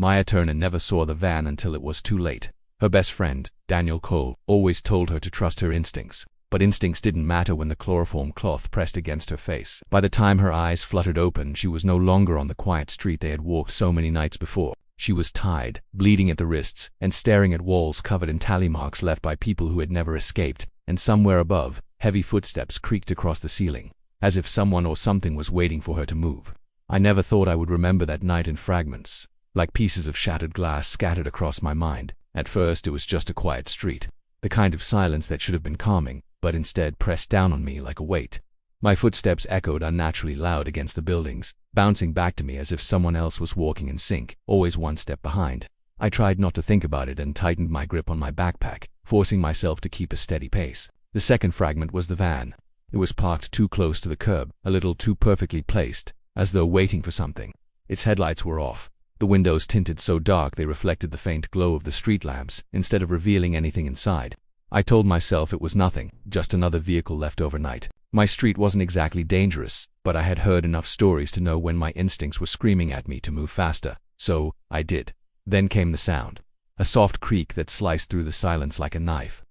Maya Turner never saw the van until it was too late. Her best friend, Daniel Cole, always told her to trust her instincts. But instincts didn't matter when the chloroform cloth pressed against her face. By the time her eyes fluttered open, she was no longer on the quiet street they had walked so many nights before. She was tied, bleeding at the wrists, and staring at walls covered in tally marks left by people who had never escaped. And somewhere above, heavy footsteps creaked across the ceiling, as if someone or something was waiting for her to move. I never thought I would remember that night in fragments, like pieces of shattered glass scattered across my mind. At first it was just a quiet street, the kind of silence that should have been calming, but instead pressed down on me like a weight. My footsteps echoed unnaturally loud against the buildings, bouncing back to me as if someone else was walking in sync, always one step behind. I tried not to think about it and tightened my grip on my backpack, forcing myself to keep a steady pace. The second fragment was the van. It was parked too close to the curb, a little too perfectly placed, as though waiting for something. Its headlights were off, the windows tinted so dark they reflected the faint glow of the street lamps, instead of revealing anything inside. I told myself it was nothing, just another vehicle left overnight. My street wasn't exactly dangerous, but I had heard enough stories to know when my instincts were screaming at me to move faster, so I did. Then came the sound, a soft creak that sliced through the silence like a knife.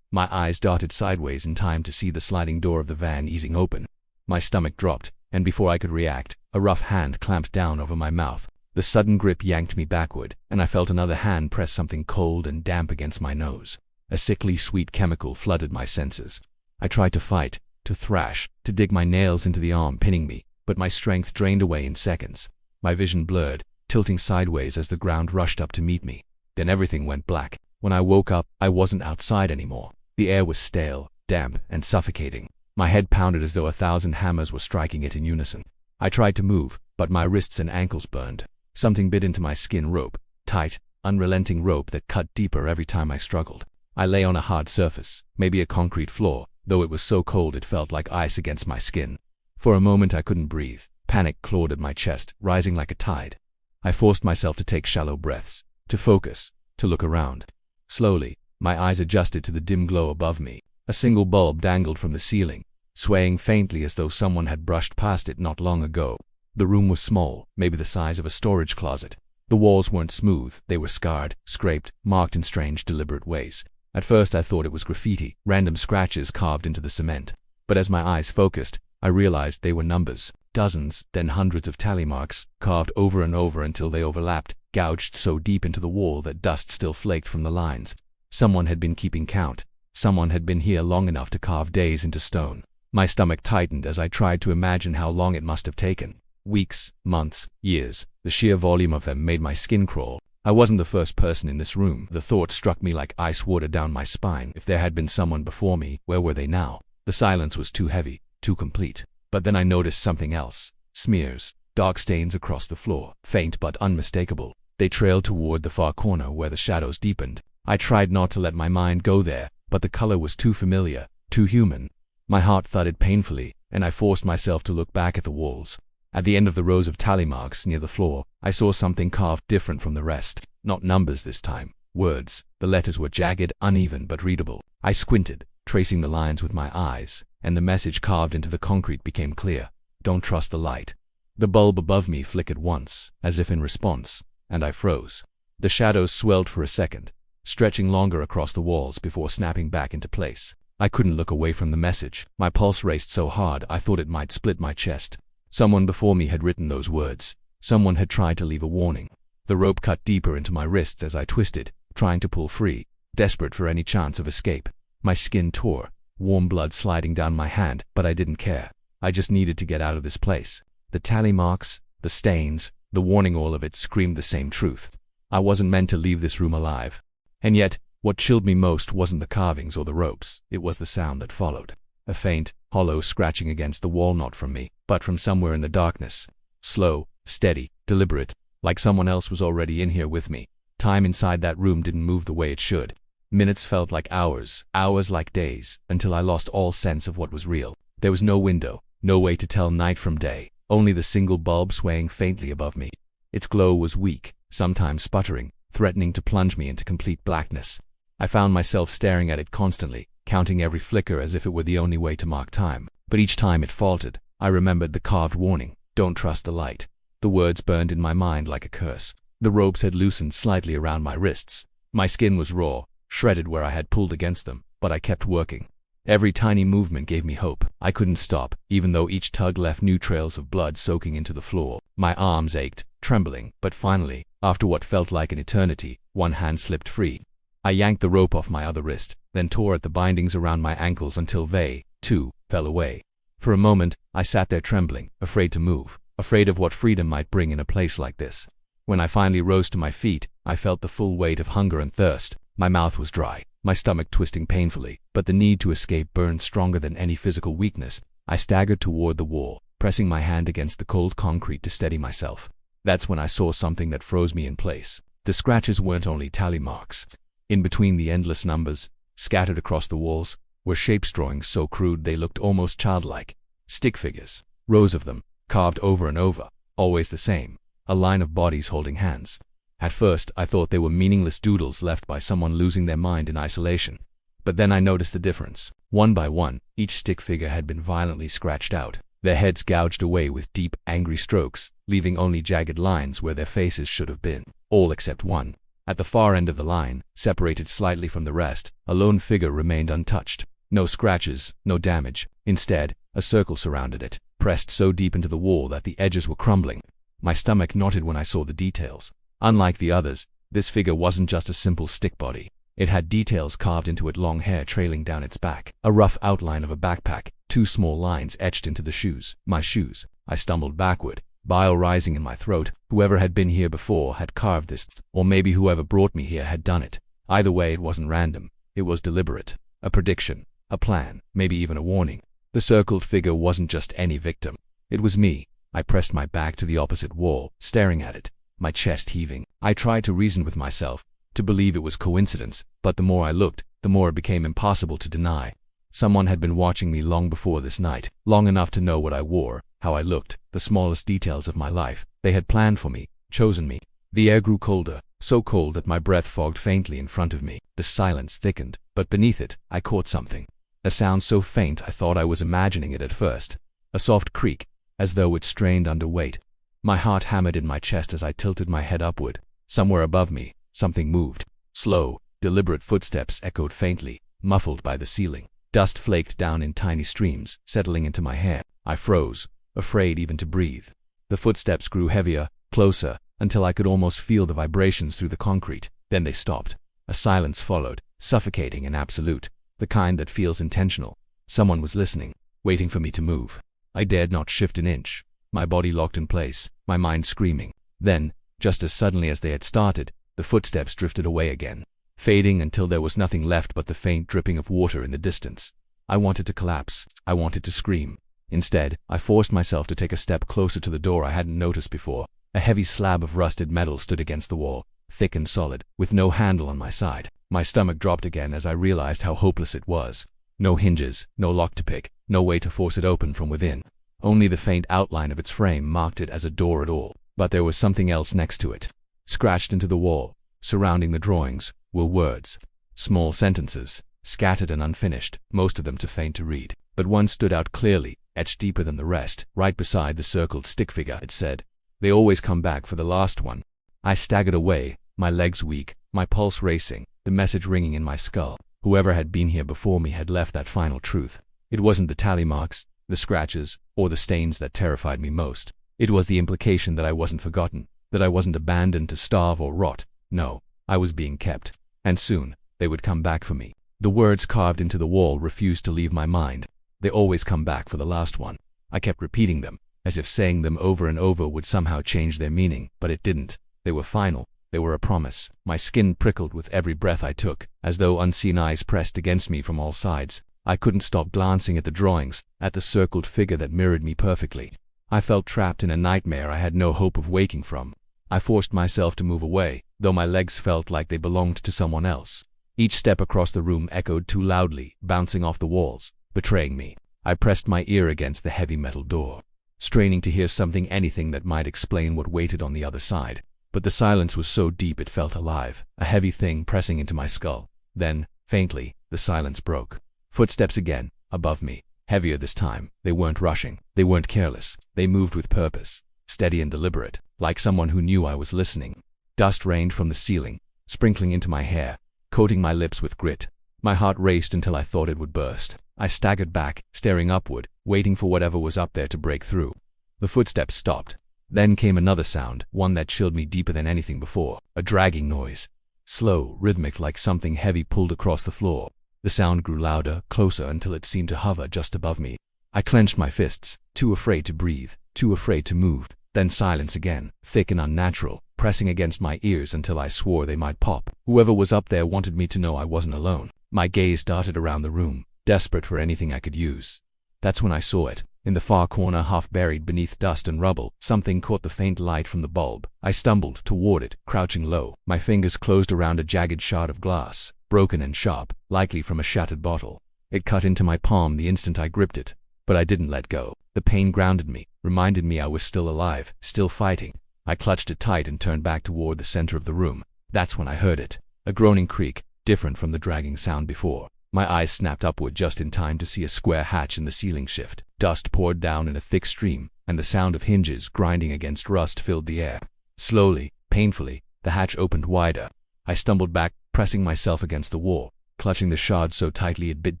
My eyes darted sideways in time to see the sliding door of the van easing open. My stomach dropped, and before I could react, a rough hand clamped down over my mouth. The sudden grip yanked me backward, and I felt another hand press something cold and damp against my nose. A sickly sweet chemical flooded my senses. I tried to fight, to thrash, to dig my nails into the arm pinning me, but my strength drained away in seconds. My vision blurred, tilting sideways as the ground rushed up to meet me. Then everything went black. When I woke up, I wasn't outside anymore. The air was stale, damp, and suffocating. My head pounded as though 1,000 hammers were striking it in unison. I tried to move, but my wrists and ankles burned. Something bit into my skin. Rope. Tight, unrelenting rope that cut deeper every time I struggled. I lay on a hard surface, maybe a concrete floor, though it was so cold it felt like ice against my skin. For a moment I couldn't breathe. Panic clawed at my chest, rising like a tide. I forced myself to take shallow breaths, to focus, to look around. Slowly, my eyes adjusted to the dim glow above me. A single bulb dangled from the ceiling, swaying faintly as though someone had brushed past it not long ago. The room was small, maybe the size of a storage closet. The walls weren't smooth, they were scarred, scraped, marked in strange, deliberate ways. At first I thought it was graffiti, random scratches carved into the cement. But as my eyes focused, I realized they were numbers. Dozens, then hundreds of tally marks, carved over and over until they overlapped, gouged so deep into the wall that dust still flaked from the lines. Someone had been keeping count. Someone had been here long enough to carve days into stone. My stomach tightened as I tried to imagine how long it must have taken. Weeks, months, years. The sheer volume of them made my skin crawl. I wasn't the first person in this room. The thought struck me like ice water down my spine. If there had been someone before me, where were they now? The silence was too heavy, too complete. But then I noticed something else. Smears. Dark stains across the floor. Faint but unmistakable. They trailed toward the far corner where the shadows deepened. I tried not to let my mind go there, but the color was too familiar, too human. My heart thudded painfully, and I forced myself to look back at the walls. At the end of the rows of tally marks near the floor, I saw something carved different from the rest. Not numbers this time. Words. The letters were jagged, uneven, but readable. I squinted, tracing the lines with my eyes, and the message carved into the concrete became clear. Don't trust the light. The bulb above me flickered once, as if in response, and I froze. The shadows swelled for a second, stretching longer across the walls before snapping back into place. I couldn't look away from the message. My pulse raced so hard I thought it might split my chest. Someone before me had written those words. Someone had tried to leave a warning. The rope cut deeper into my wrists as I twisted, trying to pull free, desperate for any chance of escape. My skin tore, warm blood sliding down my hand, but I didn't care. I just needed to get out of this place. The tally marks, the stains, the warning, all of it screamed the same truth. I wasn't meant to leave this room alive. And yet, what chilled me most wasn't the carvings or the ropes, it was the sound that followed. A faint, hollow scratching against the wall, not from me, but from somewhere in the darkness. Slow, steady, deliberate, like someone else was already in here with me. Time inside that room didn't move the way it should. Minutes felt like hours, hours like days, until I lost all sense of what was real. There was no window, no way to tell night from day, only the single bulb swaying faintly above me. Its glow was weak, sometimes sputtering, threatening to plunge me into complete blackness. I found myself staring at it constantly, counting every flicker as if it were the only way to mark time. But each time it faltered, I remembered the carved warning, don't trust the light. The words burned in my mind like a curse. The ropes had loosened slightly around my wrists. My skin was raw, shredded where I had pulled against them, but I kept working. Every tiny movement gave me hope. I couldn't stop, even though each tug left new trails of blood soaking into the floor. My arms ached, trembling, but finally, after what felt like an eternity, one hand slipped free. I yanked the rope off my other wrist, then tore at the bindings around my ankles until they, too, fell away. For a moment, I sat there trembling, afraid to move, afraid of what freedom might bring in a place like this. When I finally rose to my feet, I felt the full weight of hunger and thirst. My mouth was dry, my stomach twisting painfully, but the need to escape burned stronger than any physical weakness. I staggered toward the wall, pressing my hand against the cold concrete to steady myself. That's when I saw something that froze me in place. The scratches weren't only tally marks. In between the endless numbers, scattered across the walls, were shapes drawings so crude they looked almost childlike. Stick figures, rows of them, carved over and over, always the same, a line of bodies holding hands. At first, I thought they were meaningless doodles left by someone losing their mind in isolation. But then I noticed the difference. One by one, each stick figure had been violently scratched out, their heads gouged away with deep, angry strokes, leaving only jagged lines where their faces should have been. All except one. At the far end of the line, separated slightly from the rest, a lone figure remained untouched. No scratches, no damage. Instead, a circle surrounded it, pressed so deep into the wall that the edges were crumbling. My stomach knotted when I saw the details. Unlike the others, this figure wasn't just a simple stick body. It had details carved into it, long hair trailing down its back, a rough outline of a backpack, two small lines etched into the shoes. My shoes. I stumbled backward, bile rising in my throat. Whoever had been here before had carved this, or maybe whoever brought me here had done it. Either way, it wasn't random. It was deliberate. A prediction, a plan, maybe even a warning. The circled figure wasn't just any victim. It was me. I pressed my back to the opposite wall, staring at it, my chest heaving. I tried to reason with myself, to believe it was coincidence, but the more I looked, the more it became impossible to deny. Someone had been watching me long before this night, long enough to know what I wore, how I looked, the smallest details of my life. They had planned for me, chosen me. The air grew colder, so cold that my breath fogged faintly in front of me. The silence thickened, but beneath it, I caught something. A sound so faint I thought I was imagining it at first. A soft creak, as though it strained under weight. My heart hammered in my chest as I tilted my head upward. Somewhere above me, something moved. Slow, deliberate footsteps echoed faintly, muffled by the ceiling. Dust flaked down in tiny streams, settling into my hair. I froze, afraid even to breathe. The footsteps grew heavier, closer, until I could almost feel the vibrations through the concrete. Then they stopped. A silence followed, suffocating and absolute, the kind that feels intentional. Someone was listening, waiting for me to move. I dared not shift an inch. My body locked in place, my mind screaming. Then, just as suddenly as they had started, the footsteps drifted away again, fading until there was nothing left but the faint dripping of water in the distance. I wanted to collapse. I wanted to scream. Instead, I forced myself to take a step closer to the door I hadn't noticed before. A heavy slab of rusted metal stood against the wall, thick and solid, with no handle on my side. My stomach dropped again as I realized how hopeless it was. No hinges, no lock to pick, no way to force it open from within. Only the faint outline of its frame marked it as a door at all. But there was something else next to it. Scratched into the wall, surrounding the drawings, were words. Small sentences, scattered and unfinished, most of them too faint to read. But one stood out clearly, etched deeper than the rest. Right beside the circled stick figure, it said, "They always come back for the last one." I staggered away, my legs weak, my pulse racing, the message ringing in my skull. Whoever had been here before me had left that final truth. It wasn't the tally marks, the scratches, or the stains that terrified me most. It was the implication that I wasn't forgotten, that I wasn't abandoned to starve or rot. No, I was being kept. And soon, they would come back for me. The words carved into the wall refused to leave my mind. They always come back for the last one. I kept repeating them, as if saying them over and over would somehow change their meaning, but it didn't. They were final. They were a promise. My skin prickled with every breath I took, as though unseen eyes pressed against me from all sides. I couldn't stop glancing at the drawings, at the circled figure that mirrored me perfectly. I felt trapped in a nightmare I had no hope of waking from. I forced myself to move away, though my legs felt like they belonged to someone else. Each step across the room echoed too loudly, bouncing off the walls, betraying me. I pressed my ear against the heavy metal door, straining to hear something, anything that might explain what waited on the other side. But the silence was so deep it felt alive, a heavy thing pressing into my skull. Then, faintly, the silence broke. Footsteps again, above me, heavier this time. They weren't rushing. They weren't careless. They moved with purpose, steady and deliberate, like someone who knew I was listening. Dust rained from the ceiling, sprinkling into my hair, coating my lips with grit. My heart raced until I thought it would burst. I staggered back, staring upward, waiting for whatever was up there to break through. The footsteps stopped. Then came another sound, one that chilled me deeper than anything before. A dragging noise. Slow, rhythmic, like something heavy pulled across the floor. The sound grew louder, closer, until it seemed to hover just above me. I clenched my fists, too afraid to breathe, too afraid to move. Then silence again, thick and unnatural, pressing against my ears until I swore they might pop. Whoever was up there wanted me to know I wasn't alone. My gaze darted around the room, desperate for anything I could use. That's when I saw it. In the far corner, half buried beneath dust and rubble, something caught the faint light from the bulb. I stumbled toward it, crouching low. My fingers closed around a jagged shard of glass, broken and sharp, likely from a shattered bottle. It cut into my palm the instant I gripped it, but I didn't let go. The pain grounded me, reminded me I was still alive, still fighting. I clutched it tight and turned back toward the center of the room. That's when I heard it. A groaning creak, different from the dragging sound before. My eyes snapped upward just in time to see a square hatch in the ceiling shift. Dust poured down in a thick stream, and the sound of hinges grinding against rust filled the air. Slowly, painfully, the hatch opened wider. I stumbled back, pressing myself against the wall, clutching the shard so tightly it bit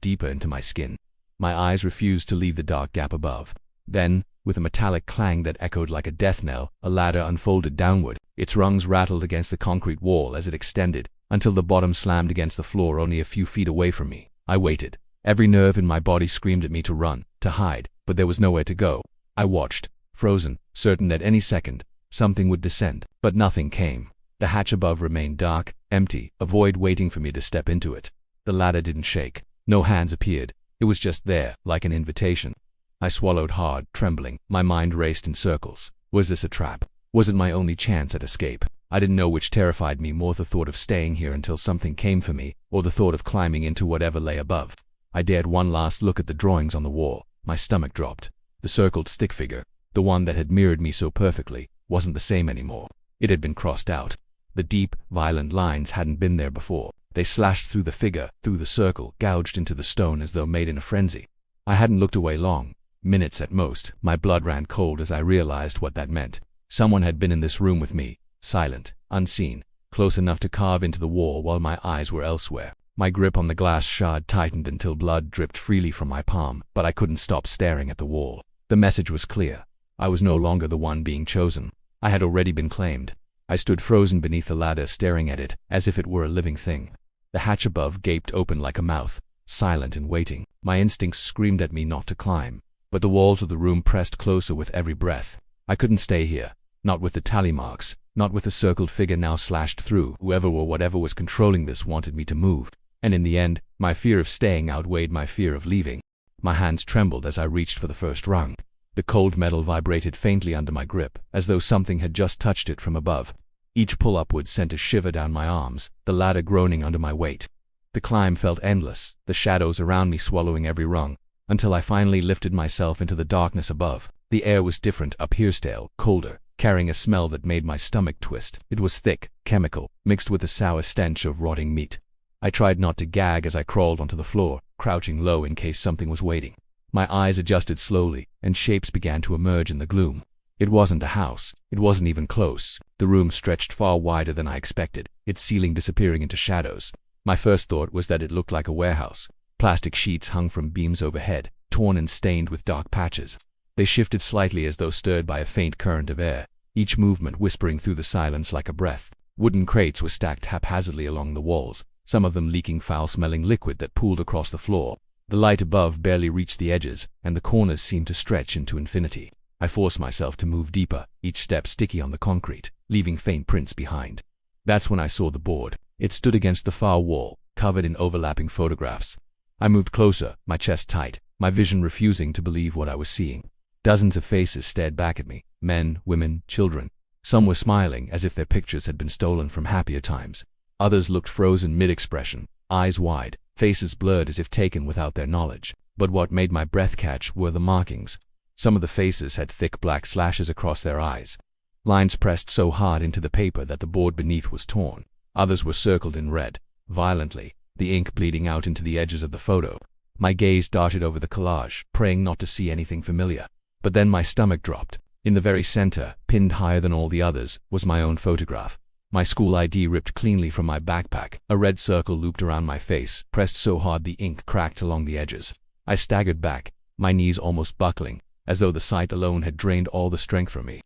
deeper into my skin. My eyes refused to leave the dark gap above. Then, with a metallic clang that echoed like a death knell, a ladder unfolded downward. Its rungs rattled against the concrete wall as it extended, until the bottom slammed against the floor only a few feet away from me. I waited. Every nerve in my body screamed at me to run, to hide, but there was nowhere to go. I watched, frozen, certain that any second, something would descend, but nothing came. The hatch above remained dark, empty, a void waiting for me to step into it. The ladder didn't shake. No hands appeared. It was just there, like an invitation. I swallowed hard, trembling. My mind raced in circles. Was this a trap? Was it my only chance at escape? I didn't know which terrified me more, the thought of staying here until something came for me, or the thought of climbing into whatever lay above. I dared one last look at the drawings on the wall. My stomach dropped. The circled stick figure, the one that had mirrored me so perfectly, wasn't the same anymore. It had been crossed out. The deep, violent lines hadn't been there before. They slashed through the figure, through the circle, gouged into the stone as though made in a frenzy. I hadn't looked away long. Minutes at most. My blood ran cold as I realized what that meant. Someone had been in this room with me, silent, unseen, close enough to carve into the wall while my eyes were elsewhere. My grip on the glass shard tightened until blood dripped freely from my palm, but I couldn't stop staring at the wall. The message was clear. I was no longer the one being chosen. I had already been claimed. I stood frozen beneath the ladder, staring at it, as if it were a living thing. The hatch above gaped open like a mouth, silent and waiting. My instincts screamed at me not to climb, but the walls of the room pressed closer with every breath. I couldn't stay here, not with the tally marks, not with the circled figure now slashed through. Whoever or whatever was controlling this wanted me to move, and in the end, my fear of staying outweighed my fear of leaving. My hands trembled as I reached for the first rung. The cold metal vibrated faintly under my grip, as though something had just touched it from above. Each pull upward sent a shiver down my arms, the ladder groaning under my weight. The climb felt endless, the shadows around me swallowing every rung, until I finally lifted myself into the darkness above. The air was different up here, stale, colder, carrying a smell that made my stomach twist. It was thick, chemical, mixed with the sour stench of rotting meat. I tried not to gag as I crawled onto the floor, crouching low in case something was waiting. My eyes adjusted slowly, and shapes began to emerge in the gloom. It wasn't a house. It wasn't even close. The room stretched far wider than I expected, its ceiling disappearing into shadows. My first thought was that it looked like a warehouse. Plastic sheets hung from beams overhead, torn and stained with dark patches. They shifted slightly as though stirred by a faint current of air, each movement whispering through the silence like a breath. Wooden crates were stacked haphazardly along the walls, some of them leaking foul-smelling liquid that pooled across the floor. The light above barely reached the edges, and the corners seemed to stretch into infinity. I forced myself to move deeper, each step sticky on the concrete, leaving faint prints behind. That's when I saw the board. It stood against the far wall, covered in overlapping photographs. I moved closer, my chest tight, my vision refusing to believe what I was seeing. Dozens of faces stared back at me, men, women, children. Some were smiling as if their pictures had been stolen from happier times. Others looked frozen mid-expression, eyes wide, faces blurred as if taken without their knowledge. But what made my breath catch were the markings. Some of the faces had thick black slashes across their eyes, lines pressed so hard into the paper that the board beneath was torn. Others were circled in red, violently, the ink bleeding out into the edges of the photo. My gaze darted over the collage, praying not to see anything familiar. But then my stomach dropped. In the very center, pinned higher than all the others, was my own photograph. My school ID ripped cleanly from my backpack, a red circle looped around my face, pressed so hard the ink cracked along the edges. I staggered back, my knees almost buckling, as though the sight alone had drained all the strength from me.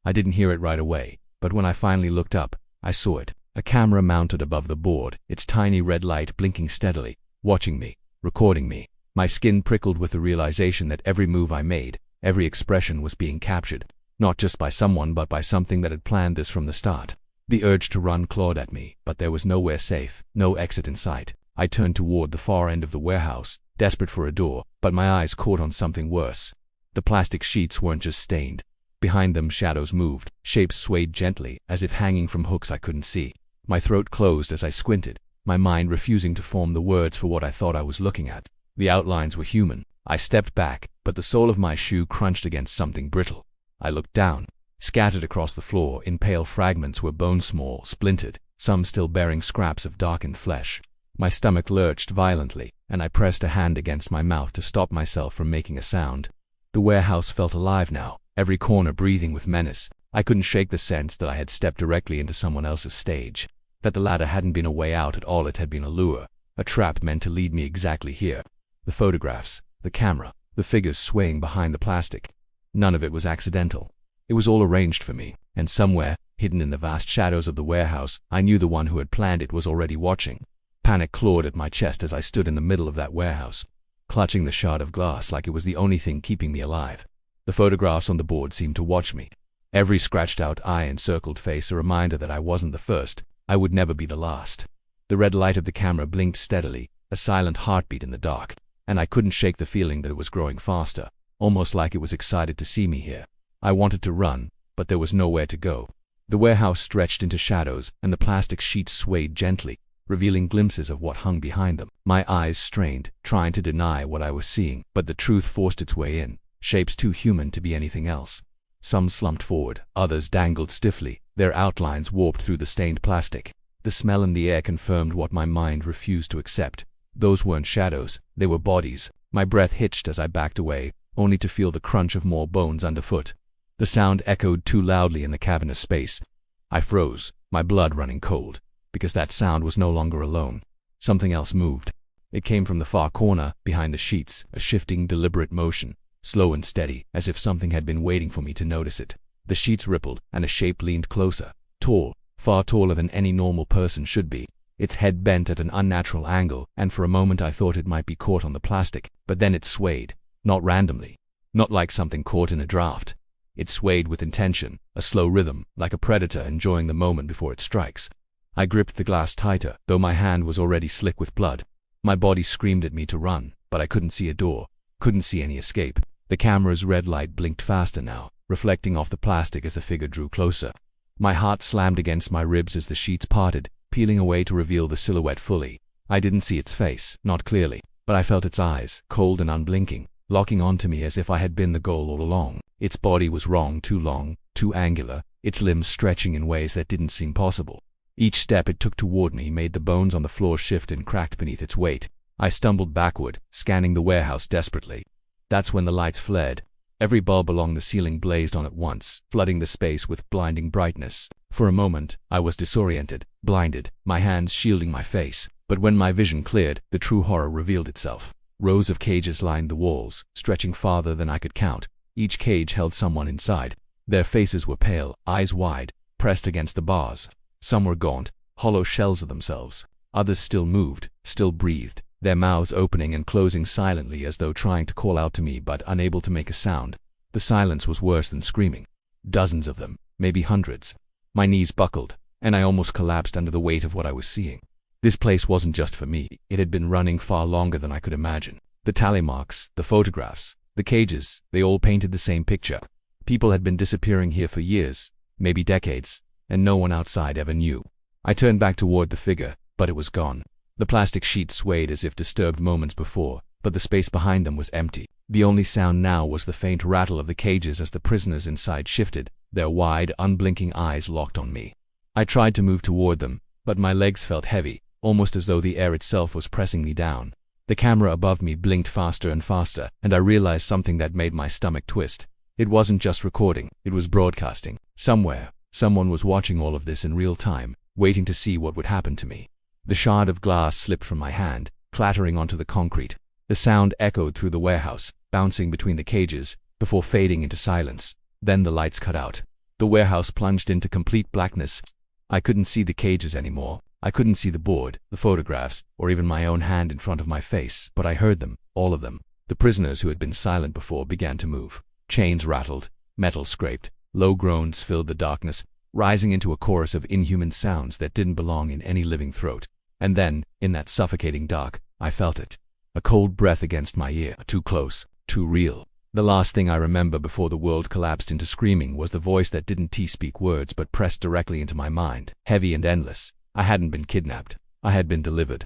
I didn't hear it right away, but when I finally looked up, I saw it. A camera mounted above the board, its tiny red light blinking steadily, watching me, recording me. My skin prickled with the realization that every move I made, every expression was being captured, not just by someone but by something that had planned this from the start. The urge to run clawed at me, but there was nowhere safe, no exit in sight. I turned toward the far end of the warehouse, desperate for a door, but my eyes caught on something worse. The plastic sheets weren't just stained. Behind them shadows moved, shapes swayed gently, as if hanging from hooks I couldn't see. My throat closed as I squinted, my mind refusing to form the words for what I thought I was looking at. The outlines were human. I stepped back, but the sole of my shoe crunched against something brittle. I looked down. Scattered across the floor in pale fragments were bones, small, splintered, some still bearing scraps of darkened flesh. My stomach lurched violently, and I pressed a hand against my mouth to stop myself from making a sound. The warehouse felt alive now, every corner breathing with menace. I couldn't shake the sense that I had stepped directly into someone else's stage, that the ladder hadn't been a way out at all, it had been a lure, a trap meant to lead me exactly here. The photographs, the camera, the figures swaying behind the plastic. None of it was accidental. It was all arranged for me, and somewhere, hidden in the vast shadows of the warehouse, I knew the one who had planned it was already watching. Panic clawed at my chest as I stood in the middle of that warehouse, clutching the shard of glass like it was the only thing keeping me alive. The photographs on the board seemed to watch me. Every scratched-out eye and circled face a reminder that I wasn't the first, I would never be the last. The red light of the camera blinked steadily, a silent heartbeat in the dark, and I couldn't shake the feeling that it was growing faster, almost like it was excited to see me here. I wanted to run, but there was nowhere to go. The warehouse stretched into shadows, and the plastic sheets swayed gently, revealing glimpses of what hung behind them. My eyes strained, trying to deny what I was seeing, but the truth forced its way in, shapes too human to be anything else. Some slumped forward, others dangled stiffly, their outlines warped through the stained plastic. The smell in the air confirmed what my mind refused to accept. Those weren't shadows, they were bodies. My breath hitched as I backed away, only to feel the crunch of more bones underfoot. The sound echoed too loudly in the cavernous space. I froze, my blood running cold, because that sound was no longer alone. Something else moved. It came from the far corner, behind the sheets, a shifting, deliberate motion, slow and steady, as if something had been waiting for me to notice it. The sheets rippled, and a shape leaned closer, tall, far taller than any normal person should be. Its head bent at an unnatural angle, and for a moment I thought it might be caught on the plastic, but then it swayed, not randomly, not like something caught in a draft. It swayed with intention, a slow rhythm, like a predator enjoying the moment before it strikes. I gripped the glass tighter, though my hand was already slick with blood. My body screamed at me to run, but I couldn't see a door, couldn't see any escape. The camera's red light blinked faster now, reflecting off the plastic as the figure drew closer. My heart slammed against my ribs as the sheets parted, peeling away to reveal the silhouette fully. I didn't see its face, not clearly, but I felt its eyes, cold and unblinking, locking onto me as if I had been the goal all along. Its body was wrong, too long, too angular, its limbs stretching in ways that didn't seem possible. Each step it took toward me made the bones on the floor shift and cracked beneath its weight. I stumbled backward, scanning the warehouse desperately. That's when the lights flared. Every bulb along the ceiling blazed on at once, flooding the space with blinding brightness. For a moment, I was disoriented, blinded, my hands shielding my face. But when my vision cleared, the true horror revealed itself. Rows of cages lined the walls, stretching farther than I could count. Each cage held someone inside. Their faces were pale, eyes wide, pressed against the bars. Some were gaunt, hollow shells of themselves. Others still moved, still breathed, their mouths opening and closing silently as though trying to call out to me but unable to make a sound. The silence was worse than screaming. Dozens of them, maybe hundreds. My knees buckled, and I almost collapsed under the weight of what I was seeing. This place wasn't just for me. It had been running far longer than I could imagine. The tally marks, the photographs, the cages, they all painted the same picture. People had been disappearing here for years, maybe decades, and no one outside ever knew. I turned back toward the figure, but it was gone. The plastic sheets swayed as if disturbed moments before, but the space behind them was empty. The only sound now was the faint rattle of the cages as the prisoners inside shifted, their wide, unblinking eyes locked on me. I tried to move toward them, but my legs felt heavy, almost as though the air itself was pressing me down. The camera above me blinked faster and faster, and I realized something that made my stomach twist. It wasn't just recording, it was broadcasting. Somewhere, Someone was watching all of this in real time, waiting to see what would happen to me. The shard of glass slipped from my hand, clattering onto the concrete. The sound echoed through the warehouse, bouncing between the cages, before fading into silence. Then the lights cut out. The warehouse plunged into complete blackness. I couldn't see the cages anymore. I couldn't see the board, the photographs, or even my own hand in front of my face, but I heard them, all of them. The prisoners who had been silent before began to move. Chains rattled, metal scraped, low groans filled the darkness, rising into a chorus of inhuman sounds that didn't belong in any living throat. And then, in that suffocating dark, I felt it. A cold breath against my ear, too close, too real. The last thing I remember before the world collapsed into screaming was the voice that didn't speak words but pressed directly into my mind, heavy and endless. I hadn't been kidnapped. I had been delivered.